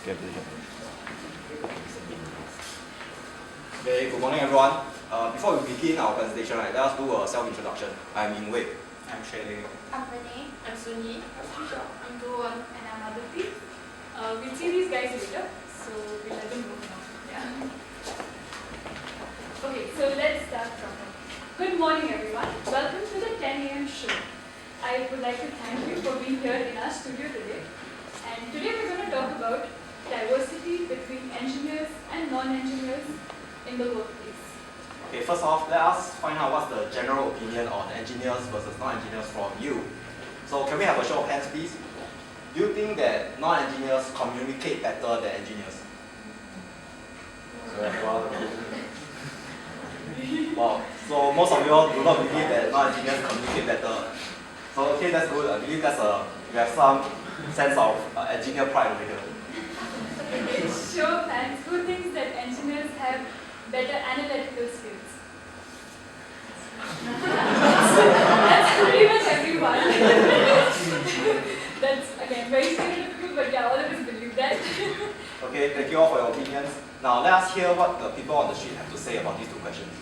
Okay, good morning everyone. Before we begin our presentation, let us do a self-introduction. I'm Ying-Wei. I'm Shailing. I'm Renee. I'm Sunyi. I'm Rowan. And I'm Aditi. We'll see these guys later, so we'll let them know now. Yeah. Okay, so let's start from here. Good morning, everyone. Welcome to the 10 a.m. show. I would like to thank you for being here in our studio today. And today we're going to talk about diversity between engineers and non-engineers in the workplace. Okay, first off, let us find out what's the general opinion on engineers versus non-engineers from you. So can we have a show of hands, please? Do you think that non-engineers communicate better than engineers? Wow, so most of you all do not believe that non-engineers communicate better. So okay, that's good. I believe we have some sense of engineer pride over here. Okay, show of hands. Who thinks that engineers have better analytical skills? That's pretty much everyone. That's again very stereotypical, but yeah, all of us believe that. Okay, thank you all for your opinions. Now let us hear what the people on the street have to say about these two questions.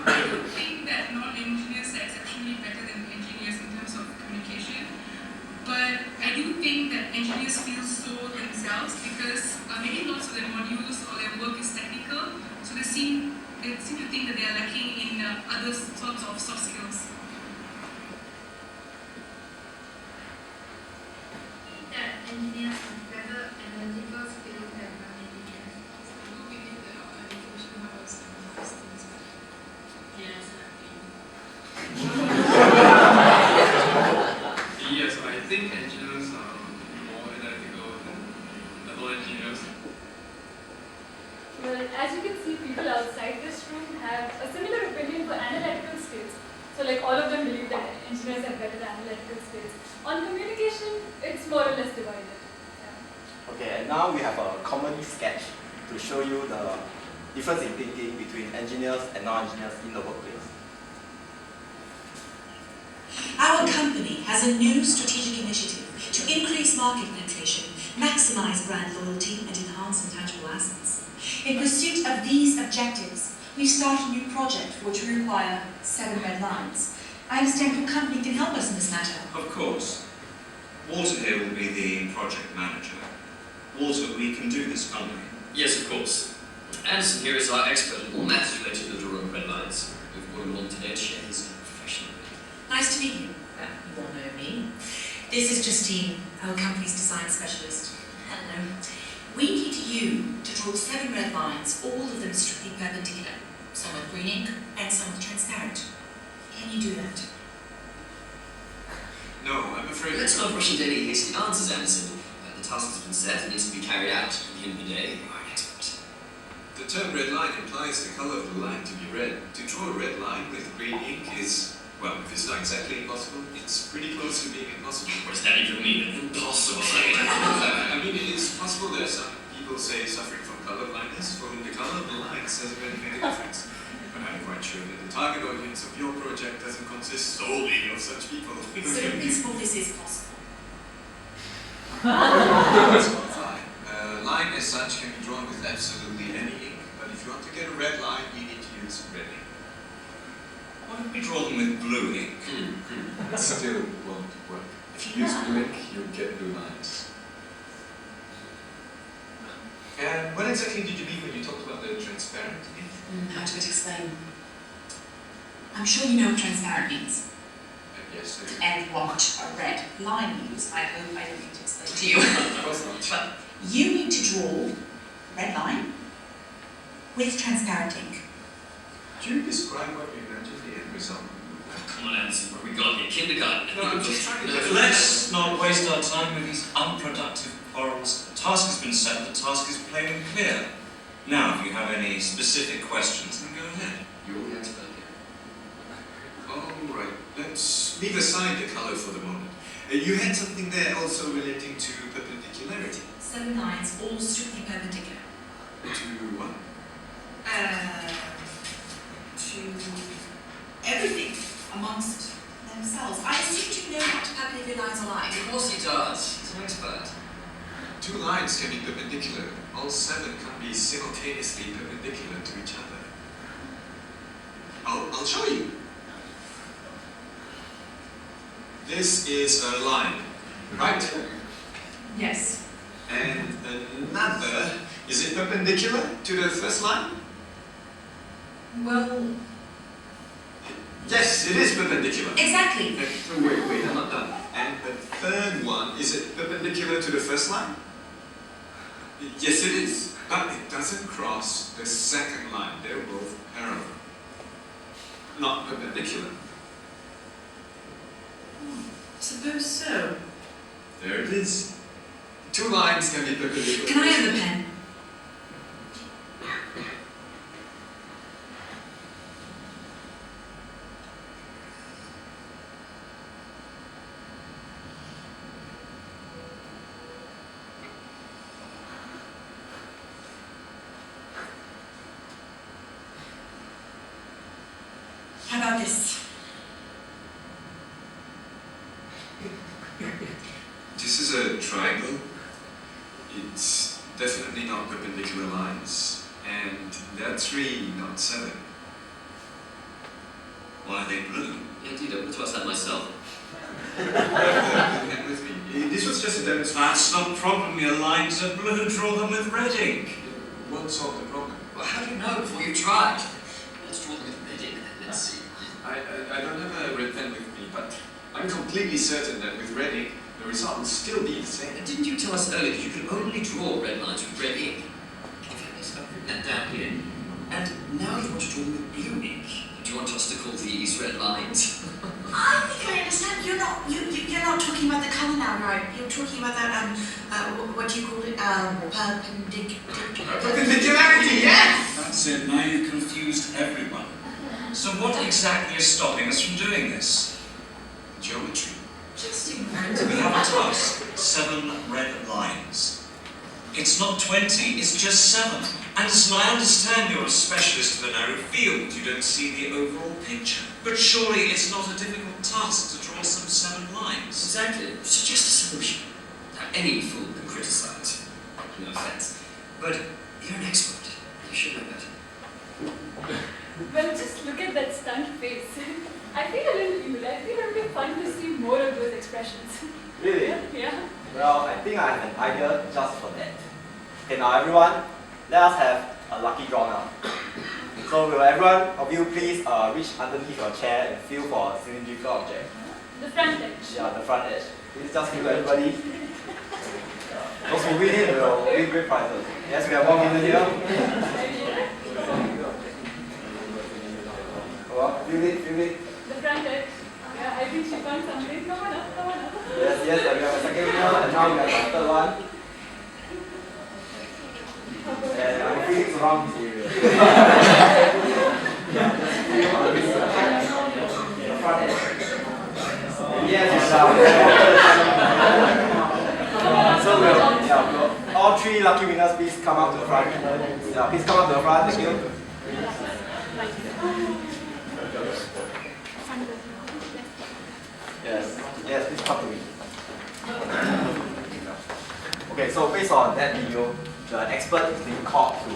I don't think that non-engineers are exceptionally better than engineers in terms of communication, but I do think that engineers feel so themselves because maybe lots of their modules or their work is technical, so they seem to think that they are lacking in other sorts of soft skills. I think that engineers have better analytical skills than non-engineers. Yes, I think engineers are more analytical than the non-engineers. Well, as you can see, people outside this room have a similar opinion for analytical skills. So like all of them believe that engineers have better analytical skills. On communication, it's more or less divided. Yeah. Okay, and now we have a comedy sketch to show you the difference in thinking between engineers and non-engineers in the workplace. Our company has a new strategic initiative to increase market penetration, maximize brand loyalty, and enhance intangible assets. In pursuit of these objectives, we've started a new project which will require 7 red lines. I understand your company can help us in this matter. Of course. Walter here will be the project manager. Walter, we can do this, can't we? Yes, of course. Anderson here is our expert in all matters related to the drawing of red lines. We've brought him along today to share his professional opinion. Nice to meet you. You all know me. This is Justine, our company's design specialist. Hello. We need you to draw 7 red lines, all of them strictly perpendicular, some with green ink and some with transparent. Can you do that? No, I'm afraid... Let's not rush into any hasty answers, Anderson. The task has been set and needs to be carried out. At the end of the day, you are an expert. The term red line implies the colour of the line to be red. To draw a red line with green ink is, well, if it's not exactly impossible, it's pretty close to being impossible. What does that even mean? Impossible. I mean, it is possible that some people say suffering from colour blindness, for whom the colour of the lines doesn't really make a difference. But I'm quite sure that the target audience of your project doesn't consist solely of such people. So in principle, this is possible. That's not fine. A line as such can be drawn with absolutely any ink, but if you want to get a red line, you need to use red ink. Why don't we draw them with blue ink? It still won't work. If you use blue ink, you'll get blue lines. And what exactly did you mean when you talked about the transparent ink? How to explain? I'm sure you know what transparent means. Yes, And what a red line means. I hope I don't need to explain to you. of course not. But you need to draw red line with transparent ink. Could you describe what you imagine the end result? Come on, Anderson, what have we got here? Kindergarten. No, I'm just trying to get Let's not waste our time with these unproductive quarrels. The task has been set, the task is plain and clear. Now, if you have any specific questions, then go ahead. You're the expert here. All right, let's leave aside the color for the moment. You had something there also relating to perpendicularity. 7 lines, all strictly perpendicular. To what? To everything amongst themselves. I assume you know what perpendicular lines are like. Of course he does. He's an expert. 2 lines can be perpendicular. All 7 can be simultaneously perpendicular to each other. I'll show you. This is a line, right? Yes. And another, is it perpendicular to the first line? Well, Yes, it is perpendicular. exactly. Wait, I'm not done. And the third one, is it perpendicular to the first line? Yes, it is. But it doesn't cross the second line. They're both parallel. Not perpendicular. Suppose so. There it is. 2 lines can be perpendicular. Can I have a pen? How about this? This is a triangle. It's definitely not perpendicular lines. And there are 3, not 7. Why are they blue? Indeed, I would have asked that myself. With me. This was just a demonstration. That's the problem. Your lines are blue. Draw them with red ink. Won't solve the problem. Well, how do you know before you've tried? Let's draw them with red ink. Let's see. I don't have a red pen with me, but I'm completely certain that with red ink, the result will still be the same. Didn't you tell us earlier that you can only draw red lines with red ink? Okay, yes, I've written that down here. And now you want to draw them with blue ink. Do you want us to call these red lines? I think I understand. You're not talking about the colour now, right? You're talking about that what do you call it? Perpendicularity, yes! That's it. Now you've confused everyone. So what exactly is stopping us from doing this? Geometry. Just ignorant. We have a task. 7 red lines. It's not 20, it's just 7. Anderson, I understand you're a specialist of a narrow field. You don't see the overall picture. But surely it's not a difficult task to draw some 7 lines. Exactly. Suggest a solution. Now, any fool can criticize. No offense. But you're an expert. You should know better. Well, just look at that stunned face. I feel a little evil. I feel it would be fun to see more of those expressions. Really? Yeah. Well, I think I have an idea just for that. Okay, now everyone, let us have a lucky draw now. So will everyone of you please reach underneath your chair and feel for a cylindrical object? The front edge. Yeah, the front edge. Please just feel everybody. Those who win it will win great prizes. Yes, we have 1 minute here. Well, feel it. The front edge. Yeah, I think she found something. Come on up. Yes, and we have a second one, and now we have a third one. And I'm feeling it's around this area. Yeah, just feel on the front edge. Yes, it's so all 3 lucky winners, please come up to the front. Yeah, please come up to the front. Thank you. Yes, please come to me. Okay, so based on that video, the expert is being called to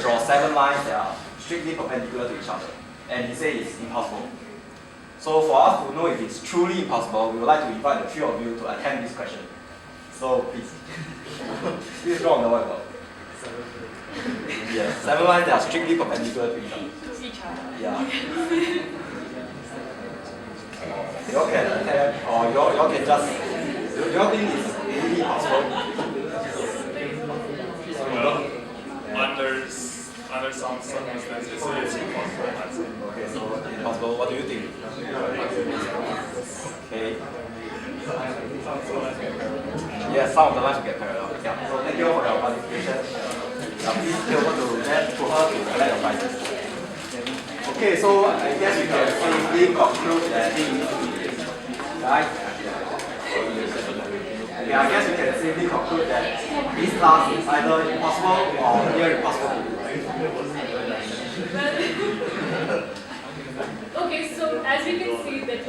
draw 7 lines that are strictly perpendicular to each other. And he said it's impossible. So for us to know if it's truly impossible, we would like to invite the 3 of you to attempt this question. So please, please draw on the whiteboard. Yes, 7 lines that are strictly perpendicular to each other. Yeah. You all can attempt, or you all can just, you all think it's really impossible? Well, under some circumstances, it's impossible. Okay, so impossible. What do you think? Okay. Yes, some of the lines will get parallel. Yeah. So thank you all for your participation. Please head over to her to collect your prizes. Okay, so I guess we can safely conclude that Right? Okay, I guess we can safely conclude that this task is either impossible or near impossible. Okay, so as we can see that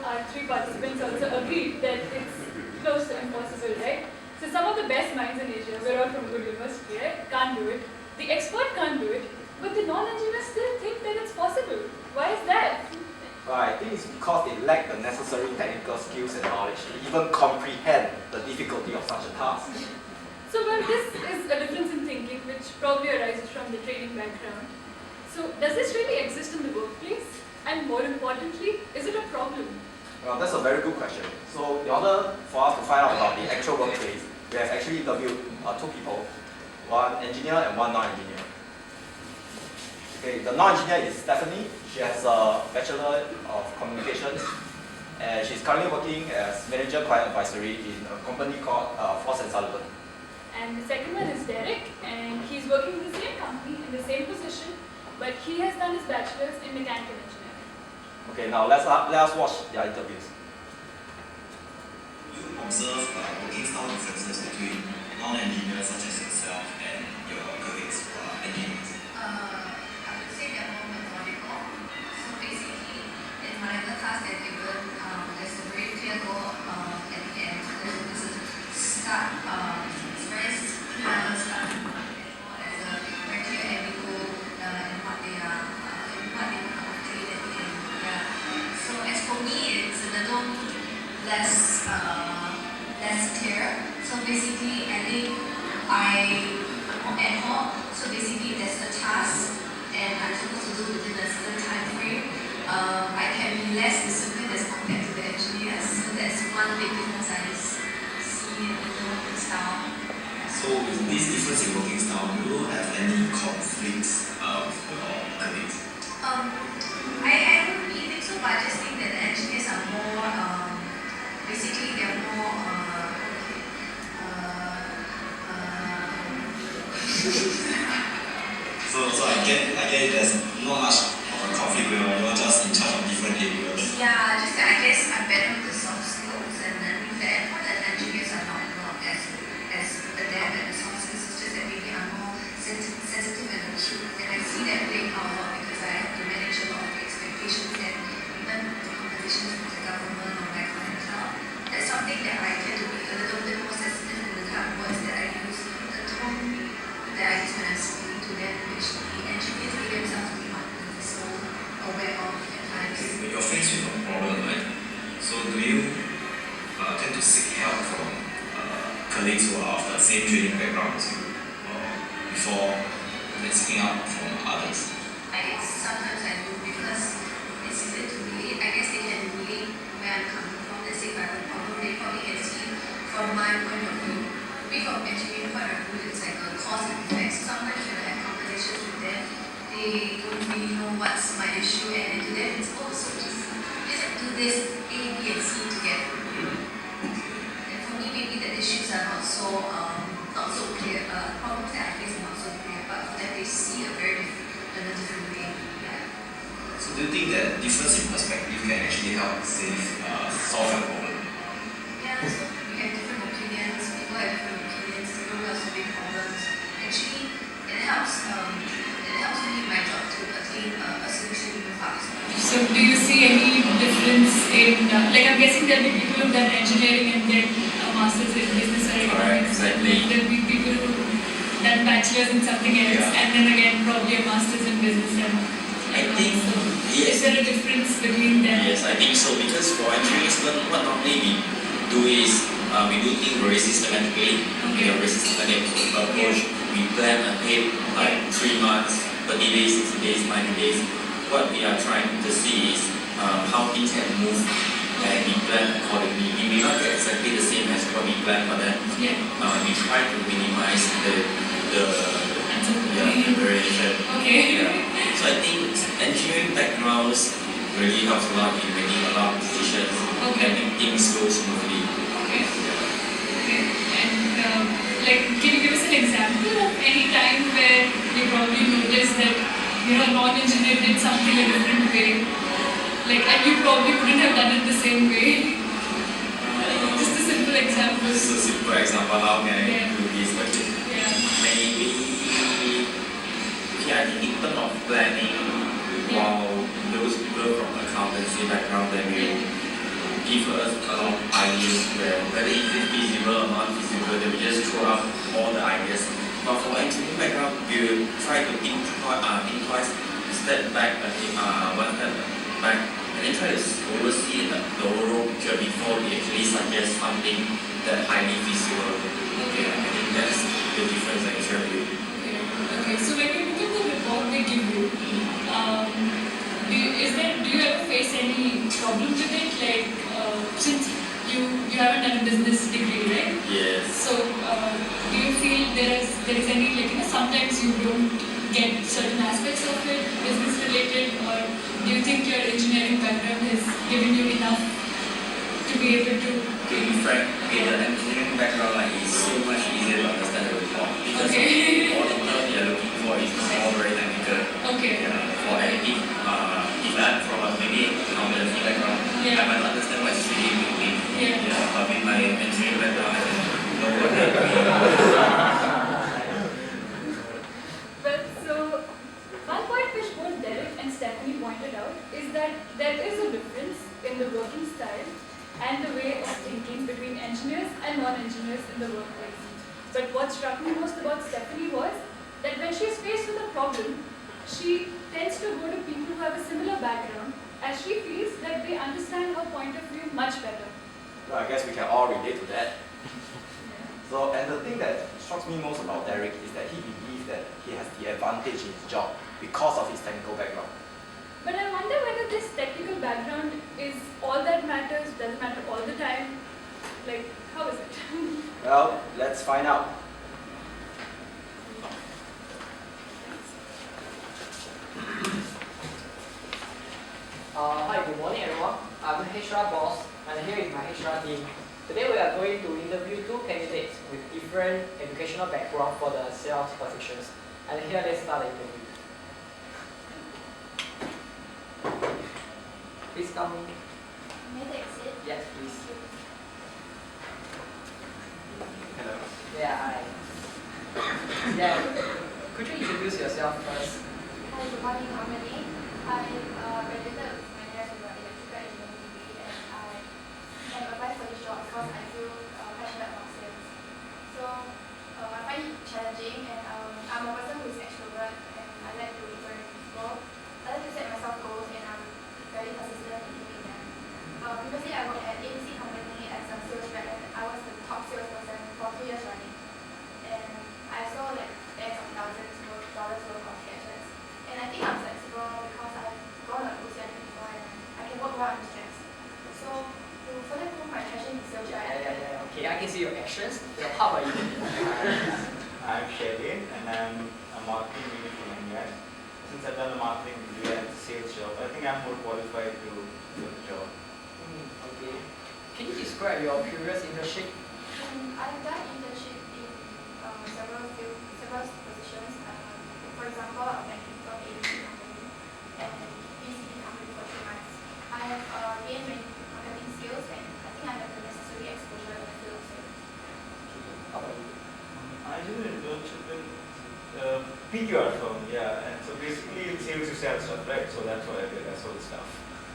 our three participants also agreed that it's close to impossible, right? So some of the best minds in Asia, we're all from good university, right? Can't do it. The expert can't do it, but the non-engineers still think that it's possible. Why is that? Well, I think it's because they lack the necessary technical skills and knowledge to even comprehend the difficulty of such a task. So well, this is a difference in thinking which probably arises from the training background. So does this really exist in the workplace? And more importantly, is it a problem? Well, that's a very good question. So in order for us to find out about the actual workplace, we have actually interviewed two people, one engineer and one non-engineer. Okay, the non-engineer is Stephanie. She has a Bachelor of Communications, and she's currently working as Manager Client Advisory in a company called Frost & Sullivan. And the second one is Derek, and he's working in the same company, in the same position, but he has done his bachelor's in mechanical engineering. Okay, now let us watch their interviews. You observe working style differences between non-engineers such as yourself and your colleagues who are engineers? I would say they're more methodical. So basically, in whatever task they're given, there's a very clear goal at the end. There's a start, it's very clear start as a very clear end goal and what they want to obtain at the end. Yeah. So as for me, it's a little less clear. So basically, I think I'm ad hoc. So basically, there's a task, and I'm supposed to do within a certain time frame. I can be less disciplined as compared to the engineers. So that's one big difference I see in the working style. So with this difference in working style, do you have any conflicts with your colleagues? I don't really think so, but I just think that the engineers are more, basically they're more, So I get there's not much of a conflict where you're just in charge of different areas. yeah, just that I guess I'm better with the soft skills, and then with the important engineers are not as adept at the soft skills. It's just that maybe I'm more sensitive and acute, and I see that playing out a lot because I have to manage a lot of expectations and even the competitions with the government or my clientele. That's something that I tend to be a little bit more sensitive in the type of words that I use, the tone that I use when I'm speaking to them, which the engineers they themselves may not be so aware of at times. When you're faced with a problem, right? So do you tend to seek help from colleagues who are of the same training background as you, before seeking out from others? Sometimes I do because it's easy to relate. I guess they can relate where I'm coming from. Let's say if I have a problem, they probably can see from my point of view. Maybe from engineering point of view, it's like a cause and effect. So sometimes when I have conversations with them, they don't really know what's my issue, and to them it's so easy. Just do this A, B, and C together. And for me, maybe the issues are not so clear. Problems that I face are not so clear, but for them they see in a different way. Yeah. So do you think that difference in perspective can actually help solve your problem? Yeah, so we have different opinions, people have different opinions, different ways of solving problems. Actually, it helps me in my job to attain a solution even faster. So do you see any difference in, I'm guessing there'll be people who've done engineering and then a master's in business or economics. Exactly. There'll be people who've done bachelor's in something else, and then again probably a master's in business and I think, so yes. Is there a difference between them? Yes, I think so, because for engineering students, what normally we do is we do things very systematically. We have very systematic approach. We plan ahead like 3 months, 30 days, 60 days, 90 days. What we are trying to see is how things can move and we plan accordingly. We may not get exactly the same as what we planned, but then we try to minimize the variation. Okay. Yeah. So I think engineering backgrounds really helps a lot in making a lot of decisions and making things go smoothly. Okay. Okay. And can you give us an example of any time where you probably noticed that a non-engineer did something a different way, and you probably wouldn't have done it the same way? For example, how can I do this? Yeah. Maybe, I think in terms of planning, while those people from accountancy background, they will give us a lot of ideas where whether it is feasible or not feasible, they will just throw out all the ideas. But for engineering background, we will try to step back, one step back, and then try to oversee the overall picture before we actually suggest something that highly feasible. Okay, I think that's the difference actually. Okay, so when you look at the report they give you, do you ever face any problem with it? Like, since you haven't done a business degree, right? Yes. So, do you feel there is any, like, sometimes you don't get certain aspects of it, business related, or do you think your engineering background has given you enough to be able to? To be frank, the engineering background is so much easier to understand the report because all the terms they are looking for is all very technical. Okay. For anything, if I'm from a maybe accountancy background, I might not understand what is 3D printing. But with my engineering background, I can know what that means. Well, so one point which both Derek and Stephanie pointed out is that there is a difference in the working style and the way of thinking between engineers and non-engineers in the workplace. But what struck me most about Stephanie was that when she is faced with a problem, she tends to go to people who have a similar background, as she feels that they understand her point of view much better. Well, I guess we can all relate to that. So, and the thing that strikes me most about Derek is that he believes that he has the advantage in his job because of his technical background. But I wonder whether this technical background is all that matters, doesn't matter all the time. Like, how is it? Well, let's find out. Hi, good morning everyone. I'm the HR boss and here is my HR team. Today we are going to interview two candidates with different educational background for the sales positions. And here let's start the interview. Please come in. May I exit? Yes, please. Hello. Yeah, hi. Yeah, could you introduce yourself first? Hi, good morning, I'm Renee. I graduated with my electrical engineering degree and I have applied for this job because I feel passionate about sales. So I find it challenging and I'm a person who is extrovert and I like to interact with people. I like to set myself goals and I'm very persistent in doing them. Previously I worked at ABC company as a sales rep and I was the top salesperson for 2 years running. And I saw like tens of thousands of dollars worth of gadgets. And I think I'm flexible because I've gone on OCIP before and I can work well under stress. So to further prove my passion in sales, Yeah. Okay, I can see your actions. So how about you? I'm Shelly and I'm a marketing lead from NUS. Since I've done a marketing degree and sales job, I think I'm more qualified to do the job. Okay. Can you describe your previous internship? I've done internship in several positions. For example, I'm working from ABC company and BCD company for 3 months. I have gained many marketing skills and I think I have the necessary exposure in the field of sales. How about you? I did an internship in PQR firm, yeah, and so basically it sales you sell stuff, right? So that's what I did, I sold stuff.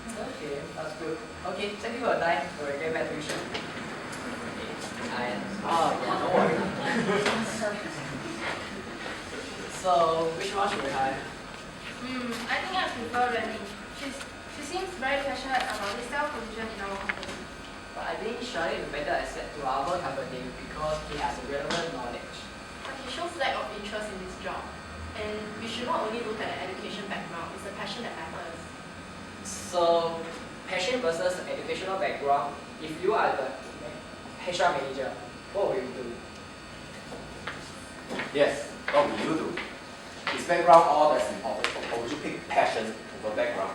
Okay, that's good. Okay, thank you for your time. We'll get back to you soon. Yeah, no worries. So, which one should we hire? I think I prefer Renee. She seems very passionate about this sales position in our company. But I think Charlie is better asset to our company because he has a relevant knowledge. But he shows lack of interest in this job. And we should not only look at the education background, it's the passion that matters. So, passion versus educational background, if you are the HR manager, what will you do? Yes, what will you do? Is background all that's important, or would you pick passion over background?